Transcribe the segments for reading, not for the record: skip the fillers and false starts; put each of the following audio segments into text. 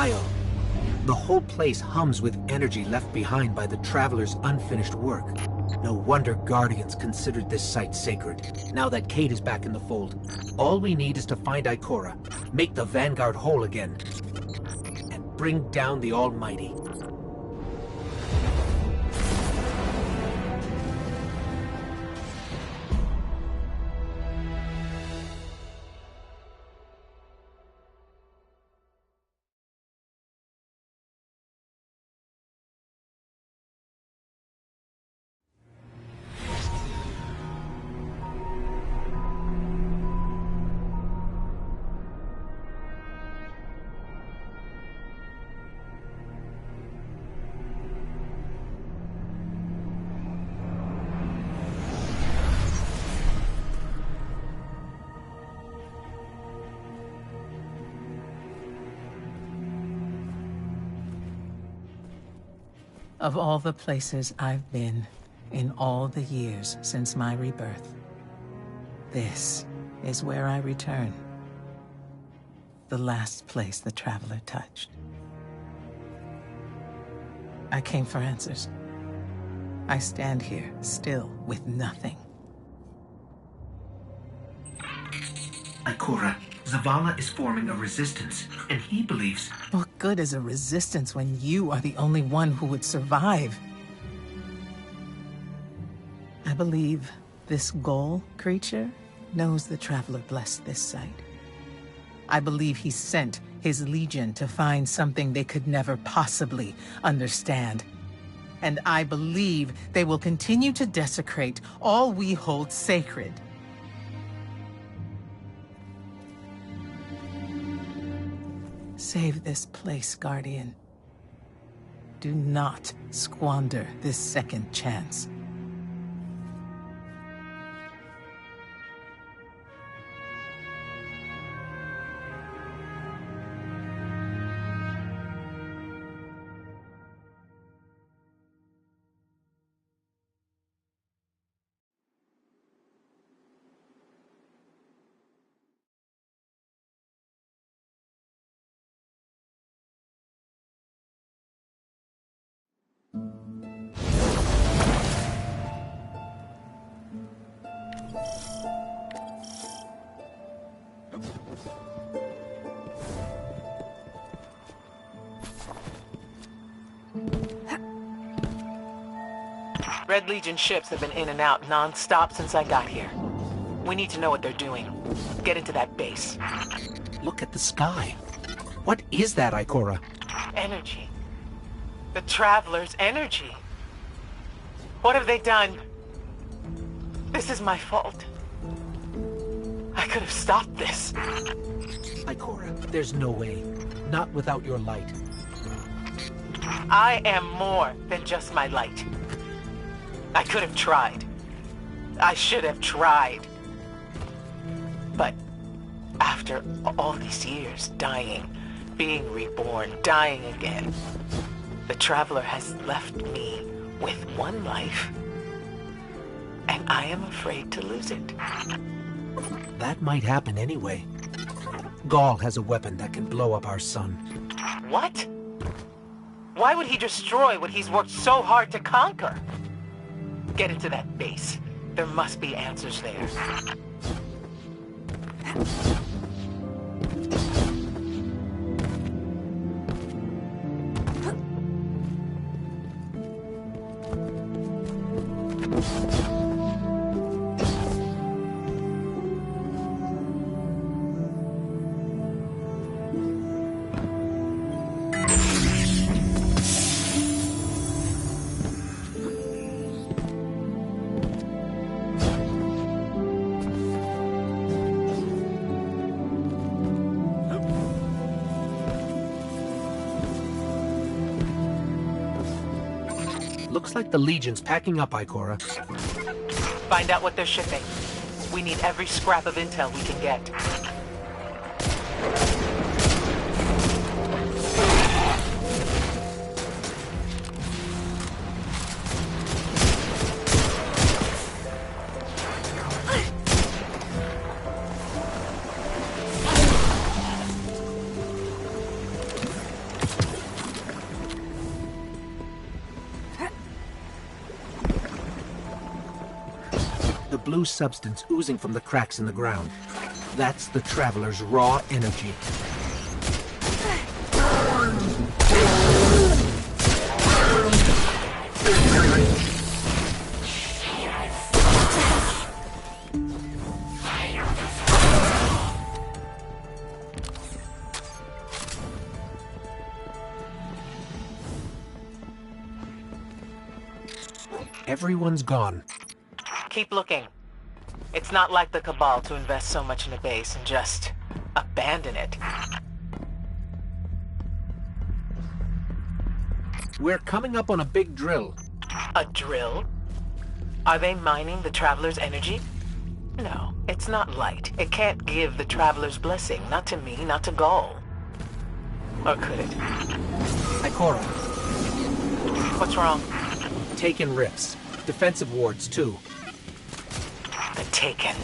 Io. The whole place hums with energy left behind by the Traveler's unfinished work. No wonder Guardians considered this site sacred. Now that Cait is back in the fold, all we need is to find Ikora, make the Vanguard whole again, and bring down the Almighty. Of all the places I've been in all the years since my rebirth, this is where I return. The last place the Traveler touched. I came for answers. I stand here, still, with nothing. Ikora, Zavala is forming a resistance, and he believes... What good is a resistance when you are the only one who would survive? I believe this Ghoul creature knows the Traveler blessed this site. I believe he sent his Legion to find something they could never possibly understand. And I believe they will continue to desecrate all we hold sacred. Save this place, Guardian. Do not squander this second chance. Red Legion ships have been in and out non-stop since I got here. We need to know what they're doing. Get into that base. Look at the sky. What is that, Ikora? Energy. The Traveler's energy. What have they done? This is my fault. I could have stopped this. Ikora, there's no way. Not without your light. I am more than just my light. I could have tried. I should have tried. But after all these years, dying, being reborn, dying again, the Traveler has left me with one life, and I am afraid to lose it. That might happen anyway. Ghaul has a weapon that can blow up our sun. What? Why would he destroy what he's worked so hard to conquer? Get into that base. There must be answers there. Looks like the Legion's packing up, Ikora. Find out what they're shipping. We need every scrap of intel we can get. the blue substance oozing from the cracks in the ground. That's the Traveler's raw energy. Everyone's gone. Keep looking. It's not like the Cabal to invest so much in a base and just abandon it. We're coming up on a big drill. A drill? Are they mining the Traveler's energy? No, it's not light. It can't give the Traveler's blessing. Not to me, not to Gaul. Or could it? Ikora, What's wrong? Taken rifts. Defensive wards, too. The Taken.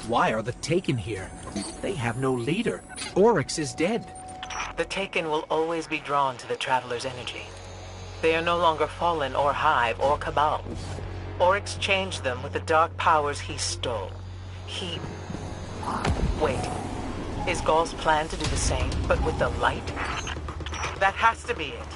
Why are the Taken here? They have no leader. Oryx is dead. The Taken will always be drawn to the Traveler's energy. They are no longer Fallen or Hive or Cabal. Oryx changed them with the dark powers he stole. Wait. Is Gaul's plan to do the same, but with the light? That has to be it.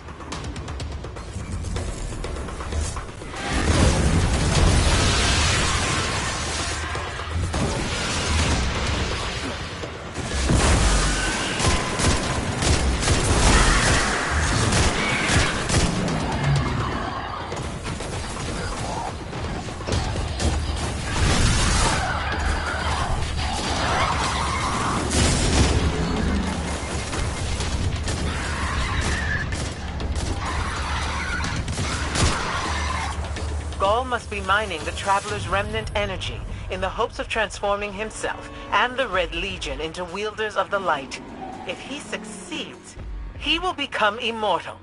Gaul must be mining the Traveler's remnant energy in the hopes of transforming himself and the Red Legion into wielders of the light. If he succeeds, he will become immortal.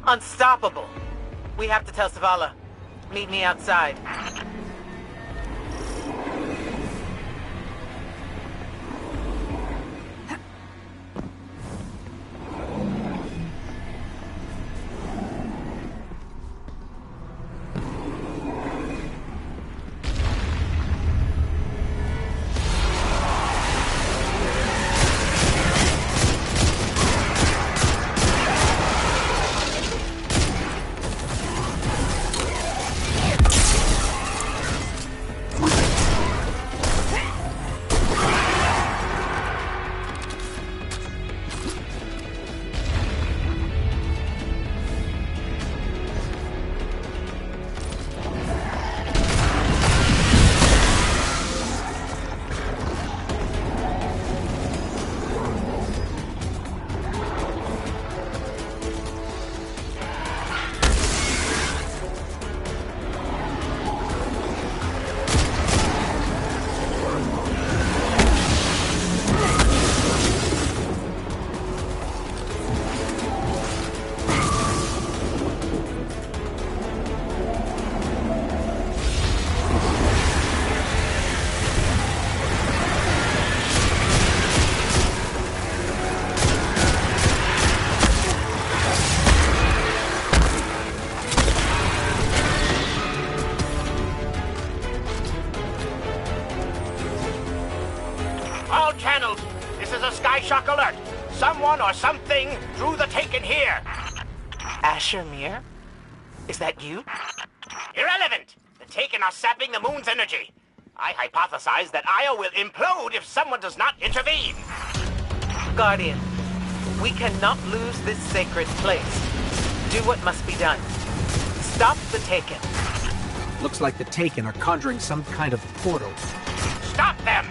Unstoppable. We have to tell Zavala. Meet me outside. All channels, this is a Skyshock alert. Someone or something drew the Taken here. Asher Mir? Is that you? Irrelevant. The Taken are sapping the moon's energy. I hypothesize that Io will implode if someone does not intervene. Guardian, we cannot lose this sacred place. Do what must be done. Stop the Taken. Looks like the Taken are conjuring some kind of portal. Stop them!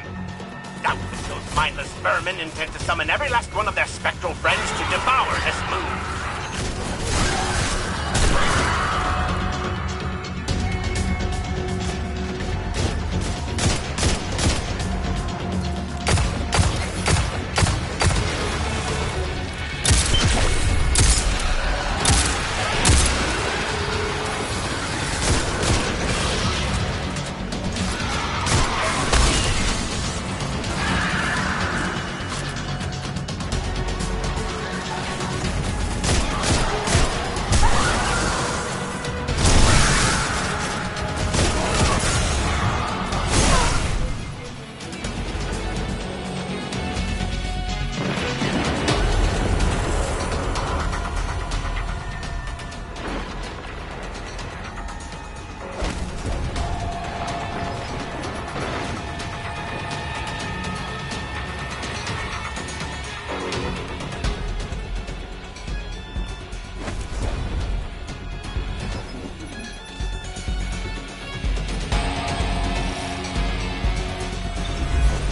Doubtless those mindless vermin intend to summon every last one of their spectral friends to devour this moon.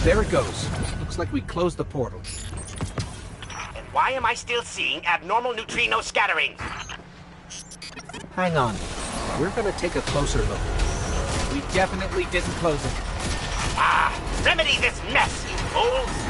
There it goes. Looks like we closed the portal. And why am I still seeing abnormal neutrino scattering? Hang on. We're gonna take a closer look. We definitely didn't close it. Ah! Remedy this mess, you fools!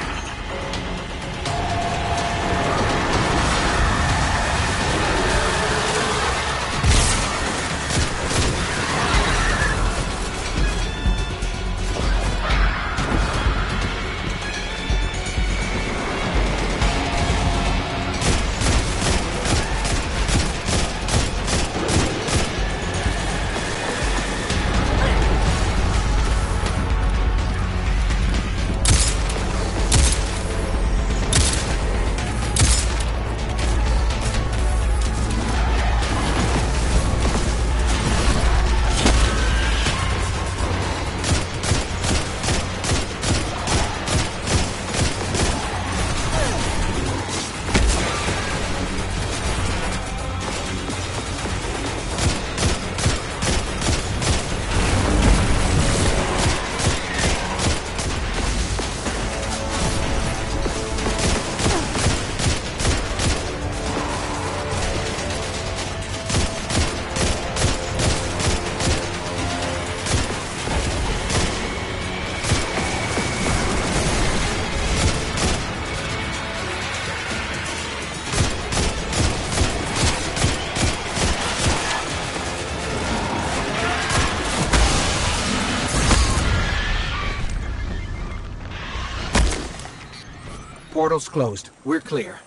Portal's closed. We're clear.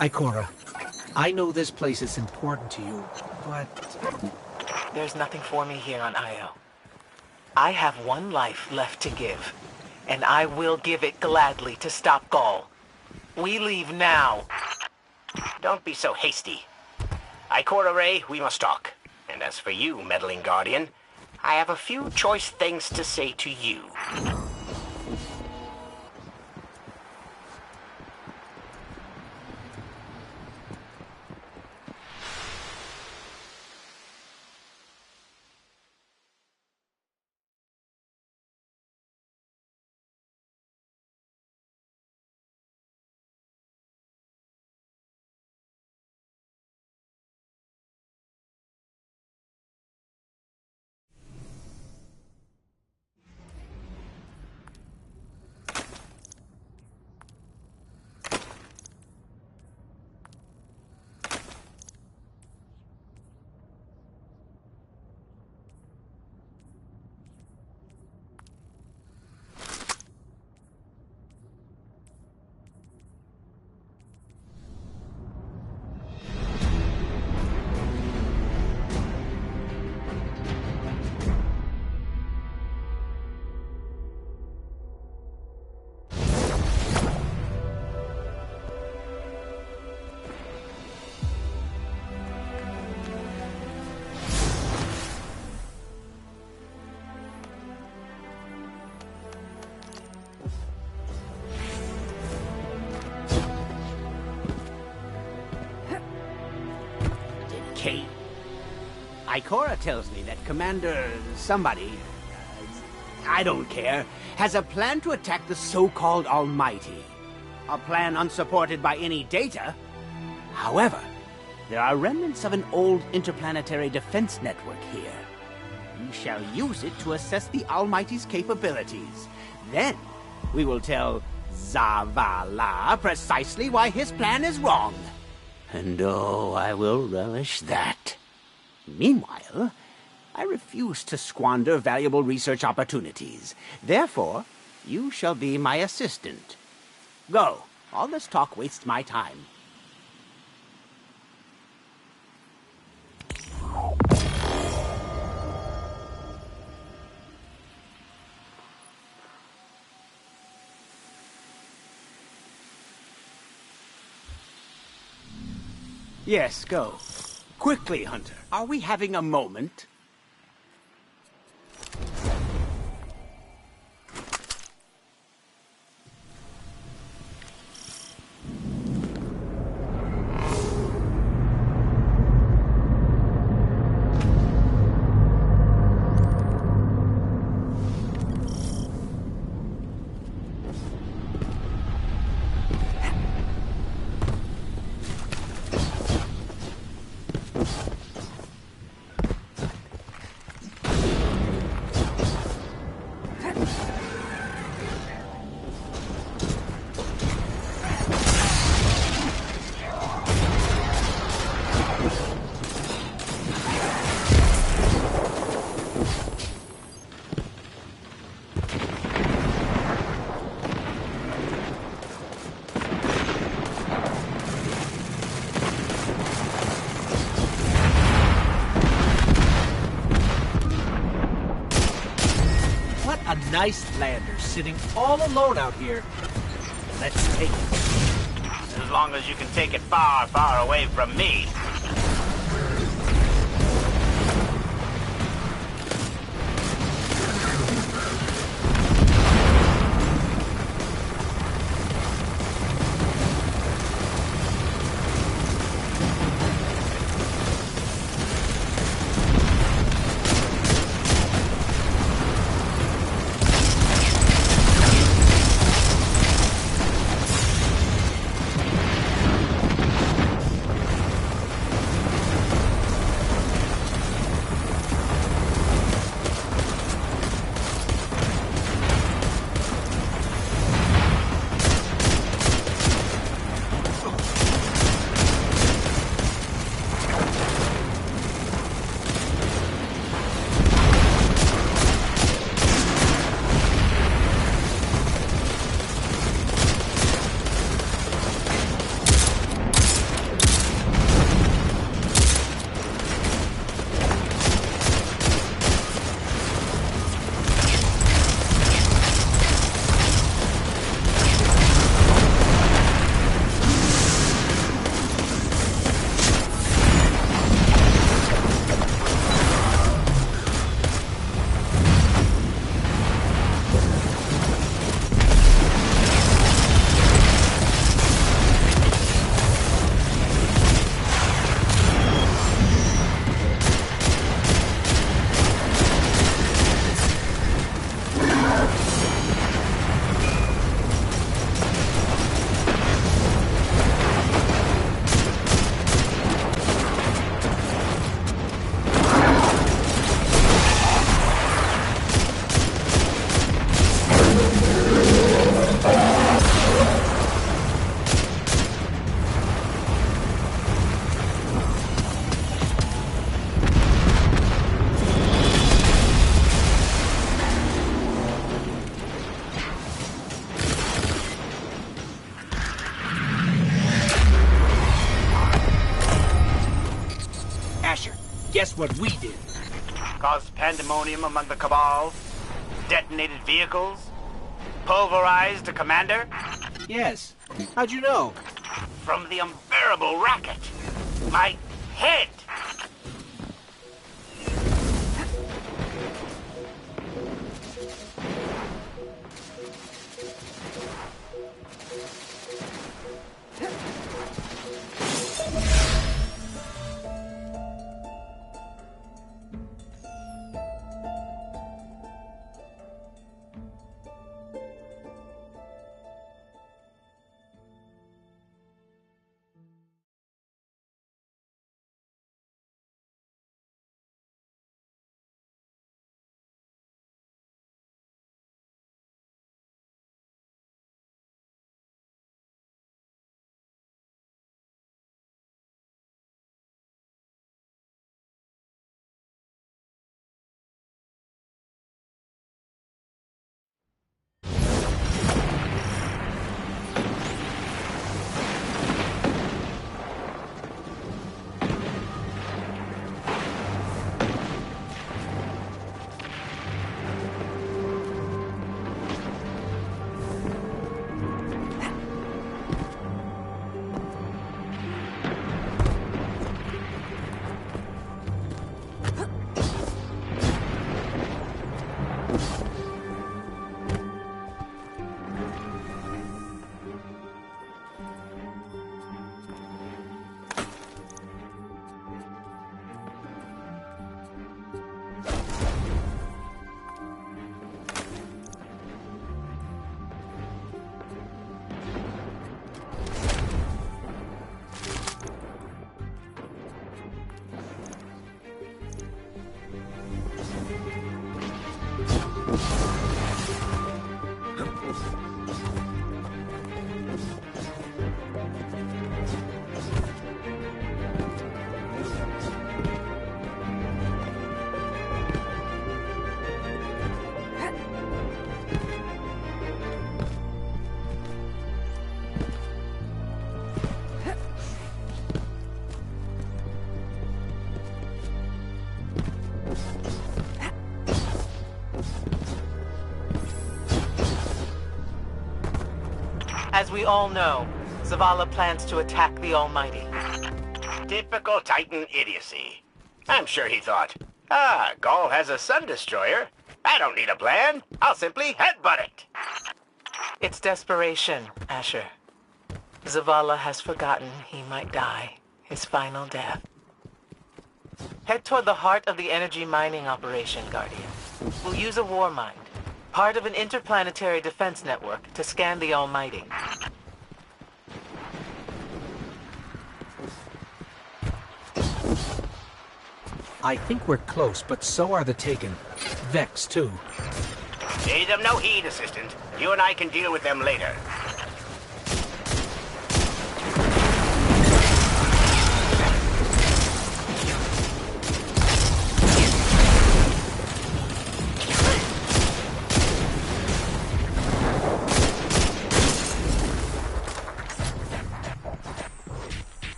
Ikora, I know this place is important to you, but... There's nothing for me here on Io. I have one life left to give, and I will give it gladly to stop Gaul. We leave now. Don't be so hasty. Ikora Rey, we must talk. And as for you, meddling Guardian, I have a few choice things to say to you. Ikora tells me that Commander somebody, I don't care, has a plan to attack the so-called Almighty. A plan unsupported by any data. However, there are remnants of an old interplanetary defense network here. We shall use it to assess the Almighty's capabilities. Then, we will tell Zavala precisely why his plan is wrong. And oh, I will relish that. Meanwhile, I refuse to squander valuable research opportunities. Therefore, you shall be my assistant. Go. All this talk wastes my time. Yes, go. Quickly, Hunter. Are we having a moment? A nice lander sitting all alone out here. Let's take it. As long as you can take it far, far away from me. Guess what we did? Caused pandemonium among the Cabal, detonated vehicles, pulverized a commander. Yes. How'd you know? From the unbearable racket. My head. As we all know, Zavala plans to attack the Almighty. Typical Titan idiocy. I'm sure he thought, Gaul has a Sun Destroyer. I don't need a plan. I'll simply headbutt it. It's desperation, Asher. Zavala has forgotten he might die, his final death. Head toward the heart of the energy mining operation, Guardian. We'll use a war mind, part of an interplanetary defense network, to scan the Almighty. I think we're close, but so are the Taken. Vex, too. Pay them no heed, Assistant. You and I can deal with them later.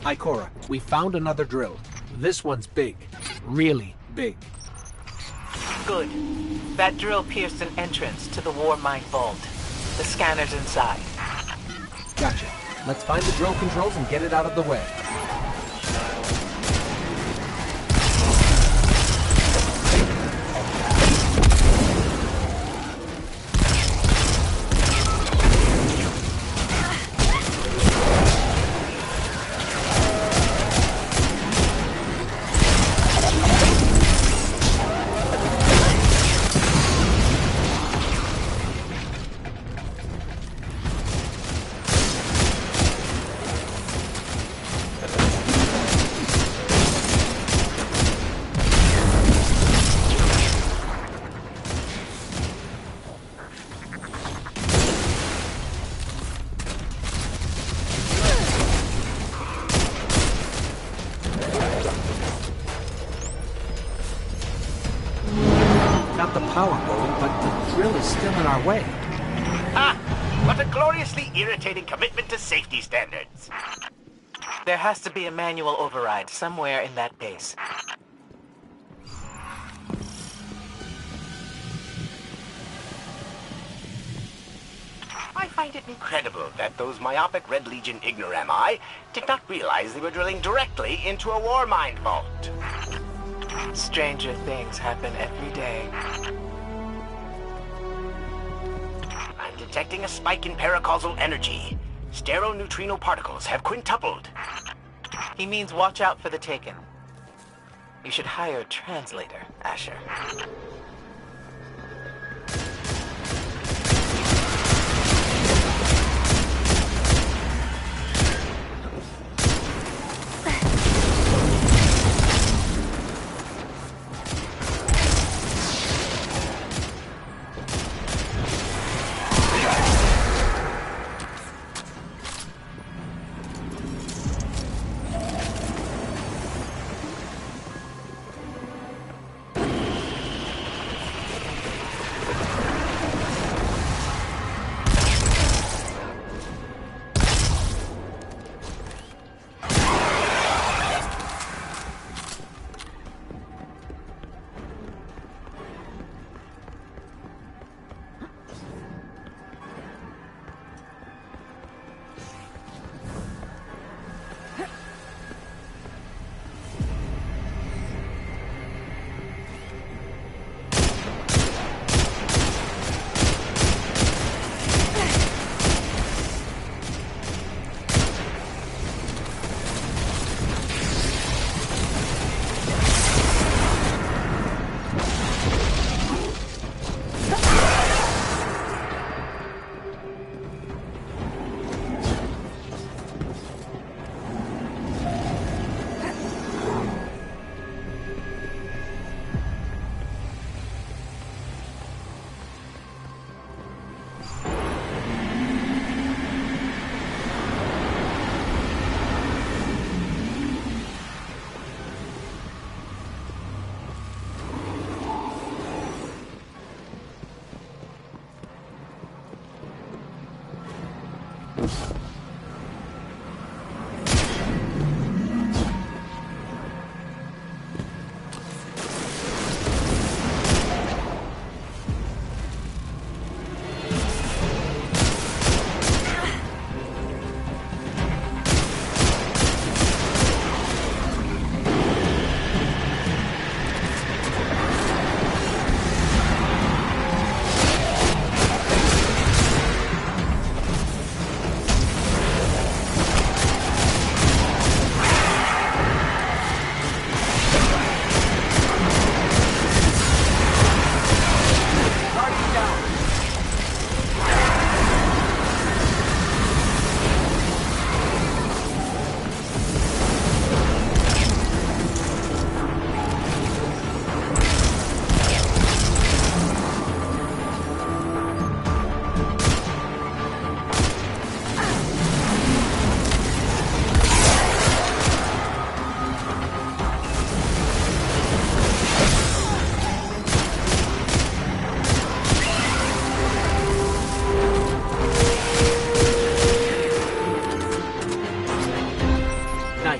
Ikora, we found another drill. This one's big. Really big. Good. That drill pierced an entrance to the war mine vault. The scanner's inside. Gotcha. Let's find the drill controls and get it out of the way. Got the power going, but the drill is still in our way. What a gloriously irritating commitment to safety standards. There has to be a manual override somewhere in that base. I find it incredible that those myopic Red Legion ignorami did not realize they were drilling directly into a war mine vault. Stranger things happen every day. I'm detecting a spike in paracausal energy. Stereoneutrino particles have quintupled. He means watch out for the Taken. You should hire a translator, Asher.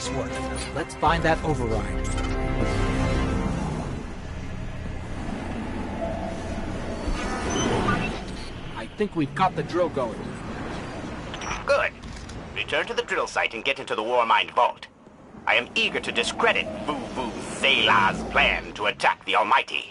Nice work. Let's find that override. I think we've got the drill going. Good. Return to the drill site and get into the Warmind vault. I am eager to discredit Vu Thalah's plan to attack the Almighty.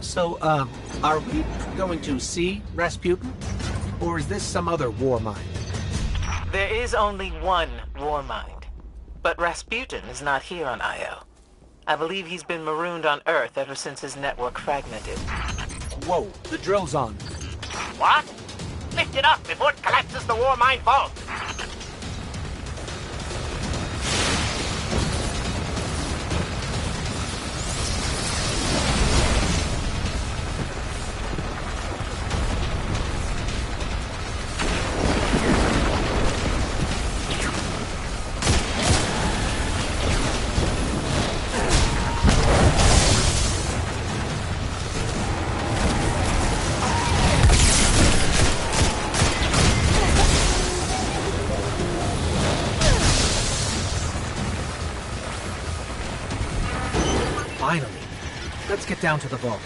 So, are we going to see Rasputin? Or is this some other war mind? There is only one war mind. But Rasputin is not here on Io. I believe he's been marooned on Earth ever since his network fragmented. Whoa, the drill's on. What? Lift it up before it collapses the Warmind vault! Finally. Let's get down to the vault.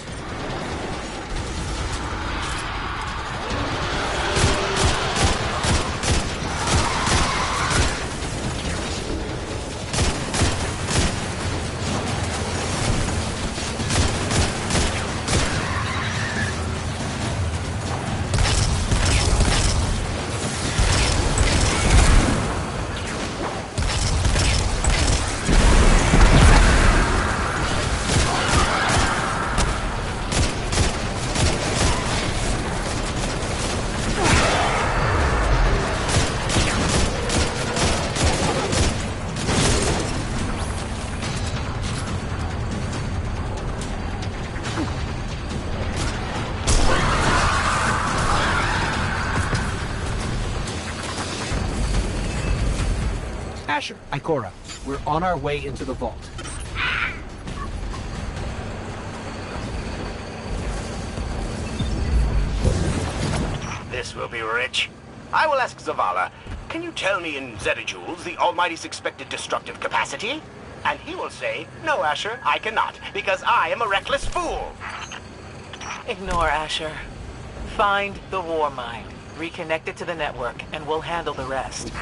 Asher, Ikora, we're on our way into the vault. This will be rich. I will ask Zavala, can you tell me in zettajoules the Almighty's expected destructive capacity? And he will say, no, Asher, I cannot, because I am a reckless fool. Ignore Asher. Find the war mind, reconnect it to the network, and we'll handle the rest.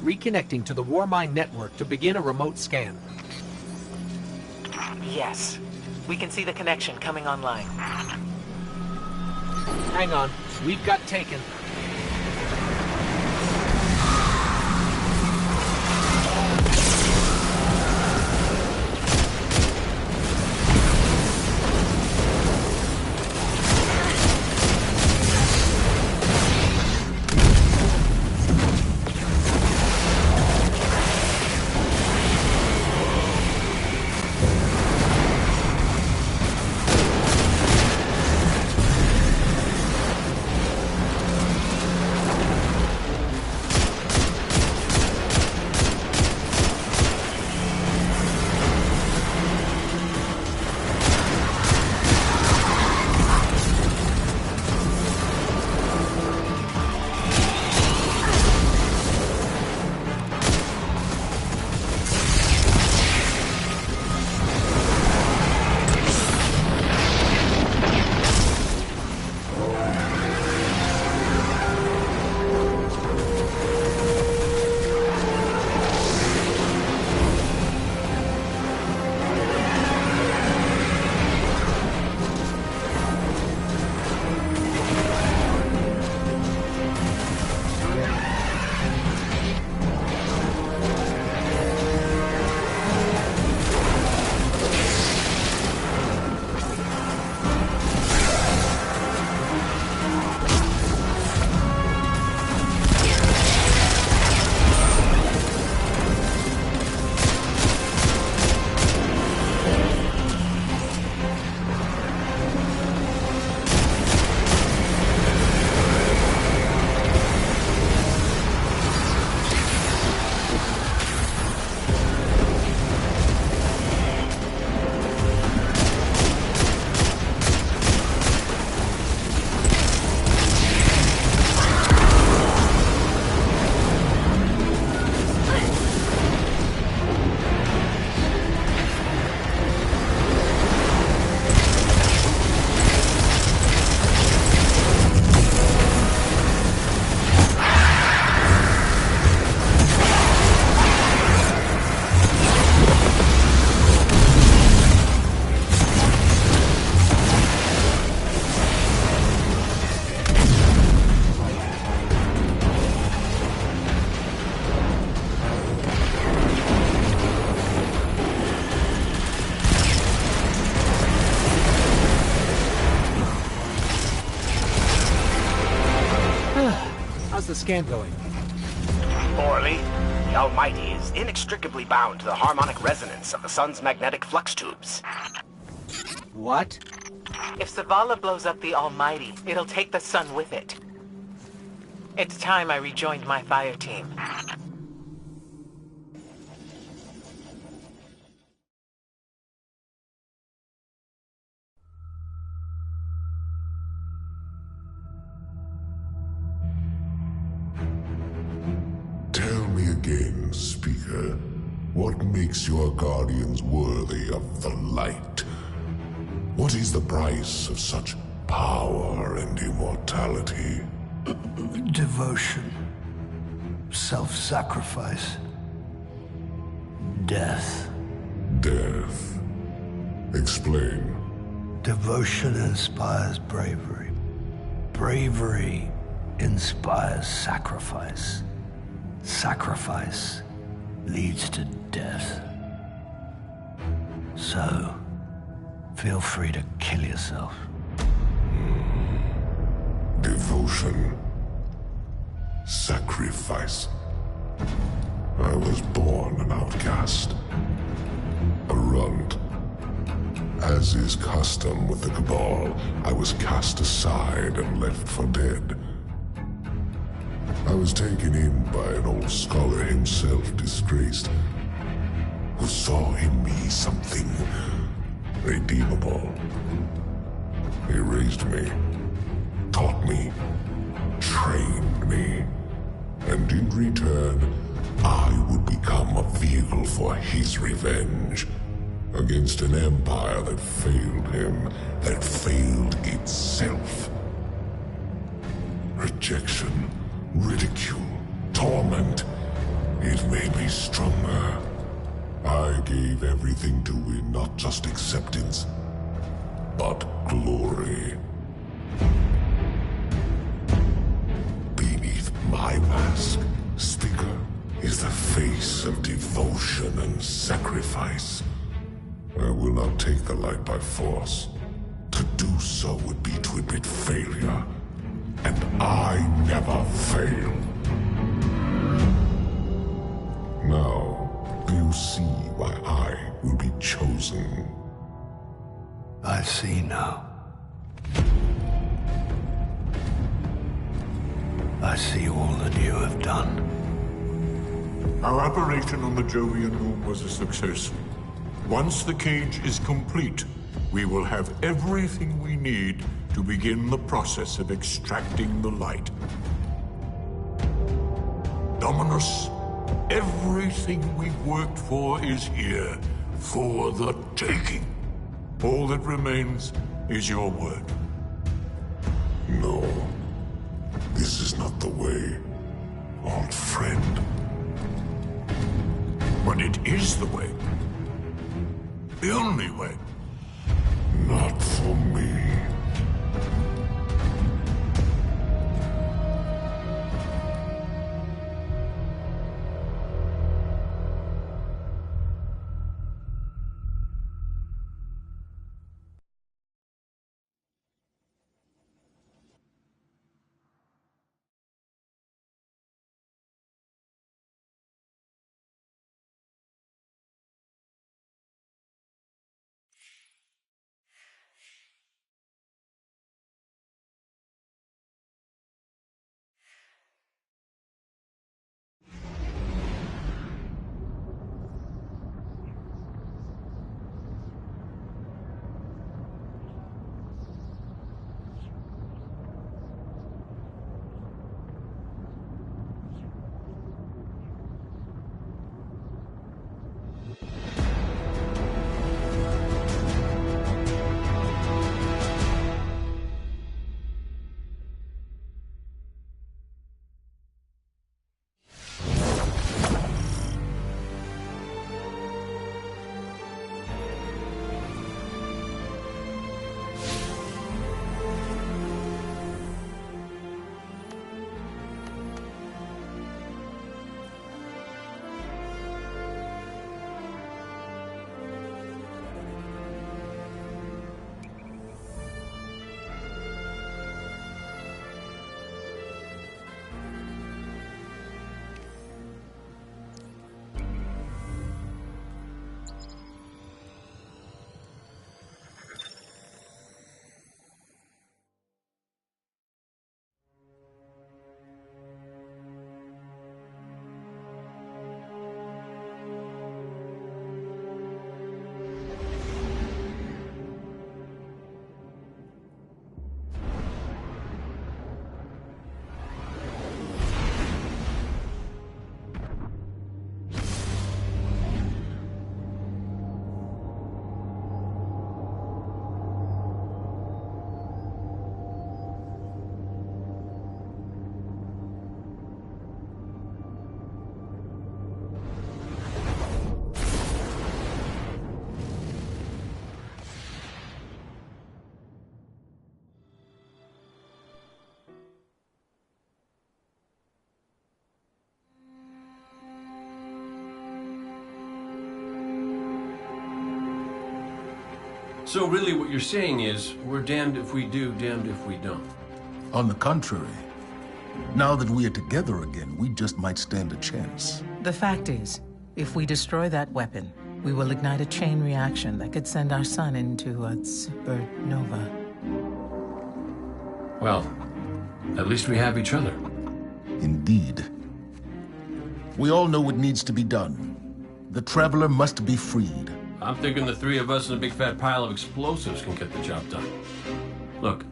Reconnecting to the Warmind network to begin a remote scan. Yes. We can see the connection coming online. Hang on. We've got taken. How's the scan going? Poorly. The Almighty is inextricably bound to the harmonic resonance of the sun's magnetic flux tubes. What? If Zavala blows up the Almighty, it'll take the sun with it. It's time I rejoined my fire team. Tell me again, Speaker, what makes your guardians worthy of the light? What is the price of such power and immortality? Devotion. Self-sacrifice. Death. Death. Explain. Devotion inspires bravery. Bravery inspires sacrifice. Sacrifice leads to death. So, feel free to kill yourself. Devotion. Sacrifice. I was born an outcast. A runt. As is custom with the Cabal, I was cast aside and left for dead. I was taken in by an old scholar himself disgraced, who saw in me something redeemable. He raised me, taught me, trained me, and in return, I would become a vehicle for his revenge against an empire that failed him, that failed itself. Rejection, ridicule, torment. It made me stronger. I gave everything to win not just acceptance, but glory. Beneath my mask, Sticker is the face of devotion and sacrifice. I will not take the light by force. To do so would be to admit failure, and I never fail. Now, do you see why I will be chosen? I see now. I see all that you have done. Our operation on the Jovian Moon was a success. Once the cage is complete, we will have everything we need to begin the process of extracting the light. Dominus, everything we've worked for is here, for the taking. All that remains is your word. No. This is not the way, old friend. But it is the way. The only way. Not for me. So really what you're saying is, we're damned if we do, damned if we don't. On the contrary, now that we are together again, we just might stand a chance. The fact is, if we destroy that weapon, we will ignite a chain reaction that could send our sun into a supernova. Well, at least we have each other. Indeed. We all know what needs to be done. The Traveler must be freed. I'm thinking the three of us and a big fat pile of explosives can get the job done. Look,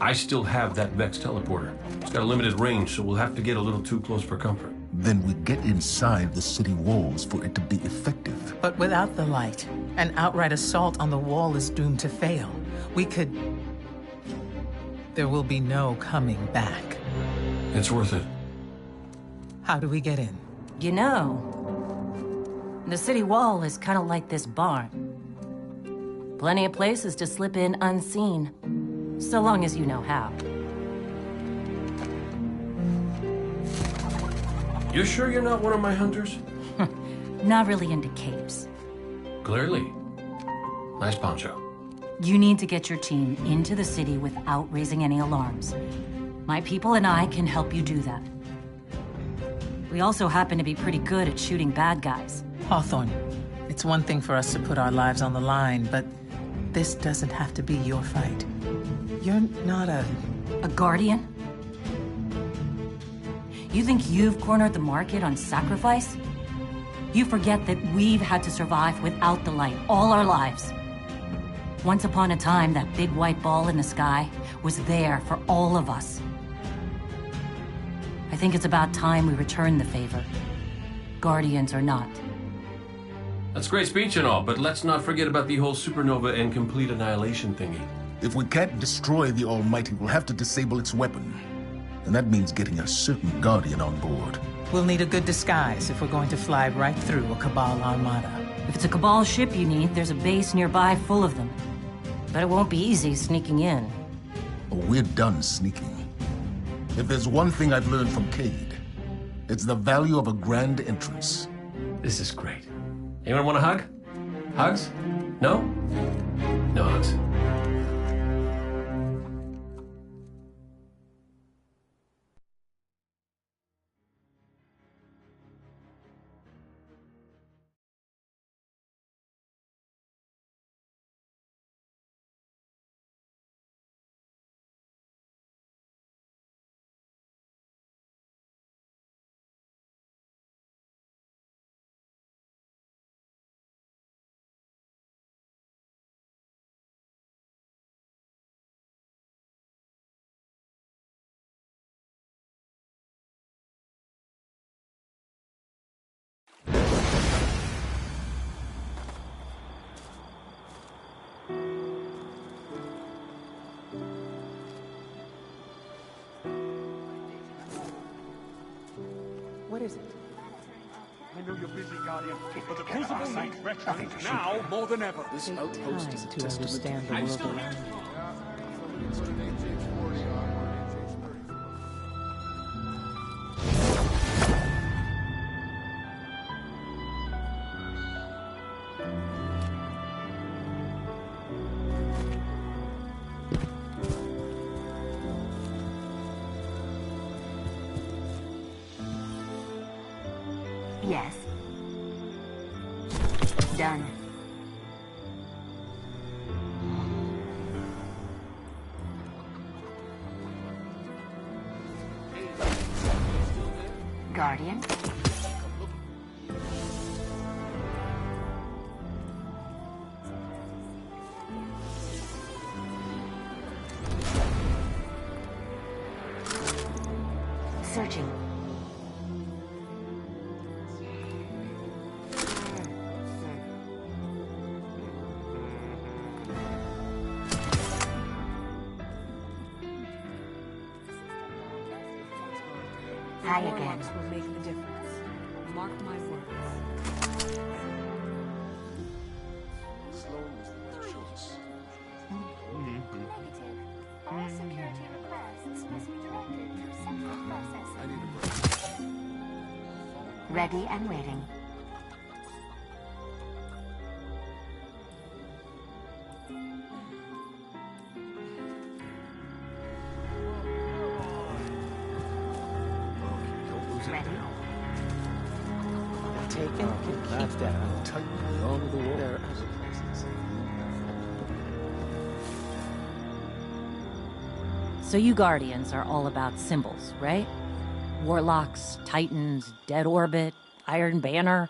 I still have that Vex teleporter. It's got a limited range, so we'll have to get a little too close for comfort. Then we get inside the city walls for it to be effective. But without the light, an outright assault on the wall is doomed to fail. We could... There will be no coming back. It's worth it. How do we get in? You know, the city wall is kind of like this barn. Plenty of places to slip in unseen, so long as you know how. You sure you're not one of my hunters? Not really into caves. Clearly. Nice poncho. You need to get your team into the city without raising any alarms. My people and I can help you do that. We also happen to be pretty good at shooting bad guys. Hawthorne, it's one thing for us to put our lives on the line, but this doesn't have to be your fight. You're not a guardian? You think you've cornered the market on sacrifice? You forget that we've had to survive without the light all our lives. Once upon a time, that big white ball in the sky was there for all of us. I think it's about time we return the favor. Guardians or not. That's great speech and all, but let's not forget about the whole supernova and complete annihilation thingy. If we can't destroy the Almighty, we'll have to disable its weapon. And that means getting a certain Guardian on board. We'll need a good disguise if we're going to fly right through a Cabal armada. If it's a Cabal ship you need, there's a base nearby full of them. But it won't be easy sneaking in. Oh, we're done sneaking. If there's one thing I've learned from Cayde, it's the value of a grand entrance. This is great. Anyone want a hug? Hugs? No? No hugs. What is it? I know you're busy, Guardian, but the Crucible needs veterans now more than ever. This outpost is to understand the world around you. Yes. Done. Guardian? Searching. Hi again. Will make the difference. Mark my words. All security requests must be directed through central processing. Ready and waiting. Ready? Taken can keep that tightly onto the wall. There are other places. So you Guardians are all about symbols, right? Warlocks, Titans, Dead Orbit, Iron Banner.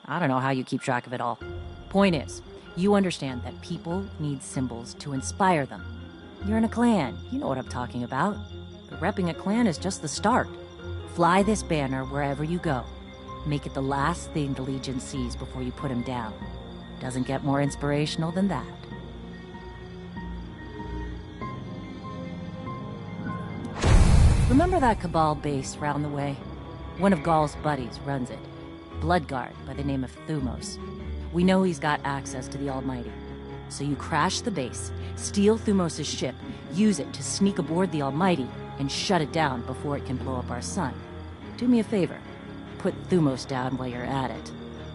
I don't know how you keep track of it all. Point is, you understand that people need symbols to inspire them. You're in a clan, you know what I'm talking about. But repping a clan is just the start. Fly this banner wherever you go. Make it the last thing the Legion sees before you put him down. Doesn't get more inspirational than that. Remember that Cabal base round the way? One of Gaul's buddies runs it. Bloodguard by the name of Thumos. We know he's got access to the Almighty. So you crash the base, steal Thumos' ship, use it to sneak aboard the Almighty, and shut it down before it can blow up our sun. Do me a favor. Put Thumos down while you're at it.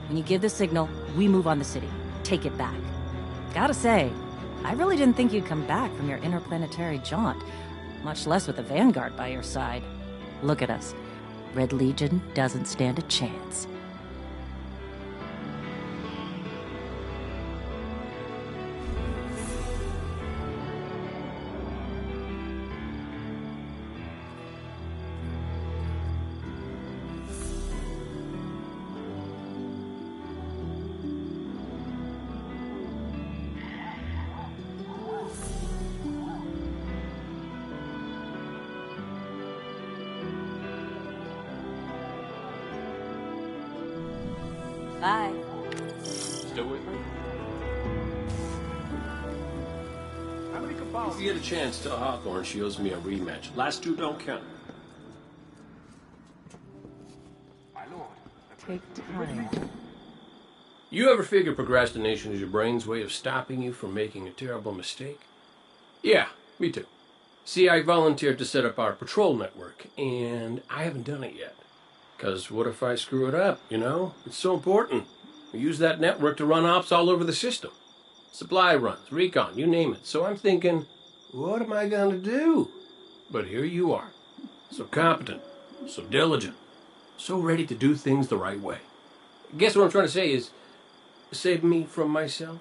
When you give the signal, we move on the city. Take it back. Gotta say, I really didn't think you'd come back from your interplanetary jaunt, much less with the Vanguard by your side. Look at us. Red Legion doesn't stand a chance. Bye. Still with me? How many cabals? If you get a chance, tell Hawthorne she owes me a rematch. Last two don't count. My lord. Take time. You ever figure procrastination is your brain's way of stopping you from making a terrible mistake? Yeah, me too. See, I volunteered to set up our patrol network, and I haven't done it yet. Because what if I screw it up, you know? It's so important. We use that network to run ops all over the system. Supply runs, recon, you name it. So I'm thinking, what am I going to do? But here you are. So competent, so diligent, so ready to do things the right way. Guess what I'm trying to say is, save me from myself.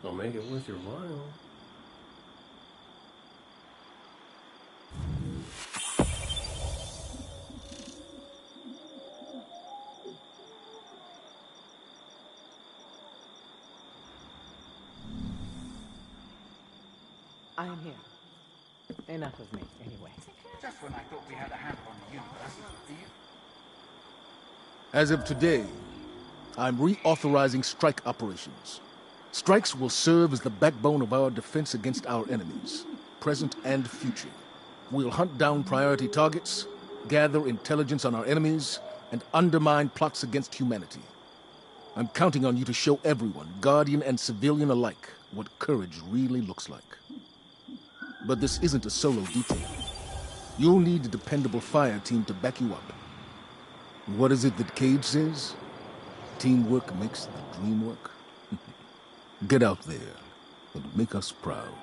I'll make it worth your while. I am here. Enough of me, anyway. Just when I thought we had a handle on the universe, do you? As of today, I'm reauthorizing strike operations. Strikes will serve as the backbone of our defense against our enemies, present and future. We'll hunt down priority targets, gather intelligence on our enemies, and undermine plots against humanity. I'm counting on you to show everyone, Guardian and civilian alike, what courage really looks like. But this isn't a solo detail. You'll need a dependable fire team to back you up. What is it that Cage says? Teamwork makes the dream work. Get out there and make us proud.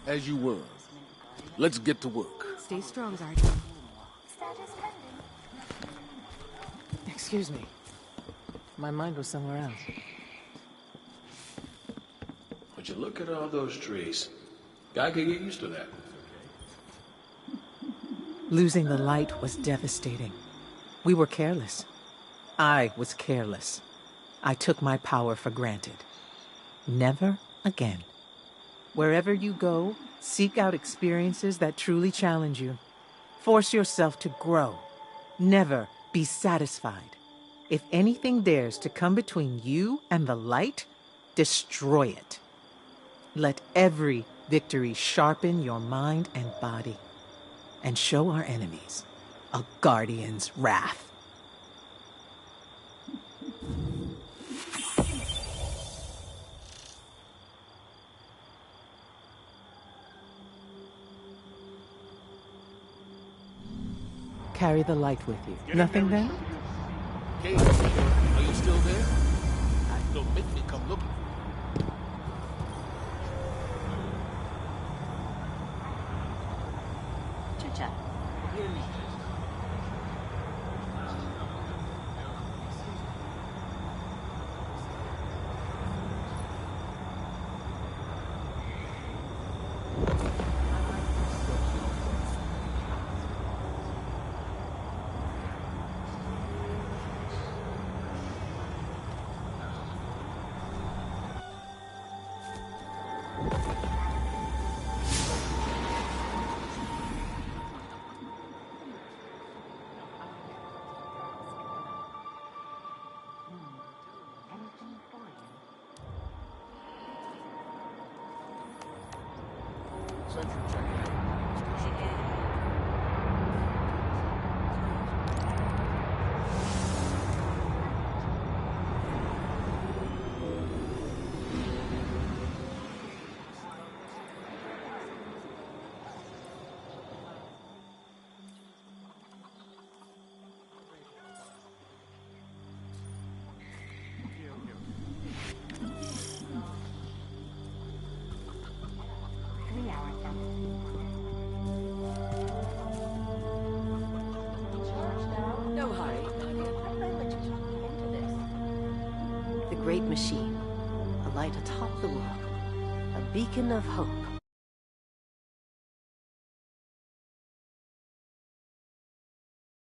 As you were. Let's get to work. Stay strong, Guardian. Status pending. Excuse me. My mind was somewhere else. Would you look at all those trees? Guy could get used to that. Losing the light was devastating. We were careless. I was careless. I took my power for granted. Never again. Wherever you go, seek out experiences that truly challenge you. Force yourself to grow. Never be satisfied. If anything dares to come between you and the light, destroy it. Let every victory sharpen your mind and body, and show our enemies a Guardian's wrath. Carry the light with you. Nothing then? Cage, are you still there? Don't make me come looking for you. Chit-chat. You and me. Sentry check. great machine, a light atop the world, a beacon of hope.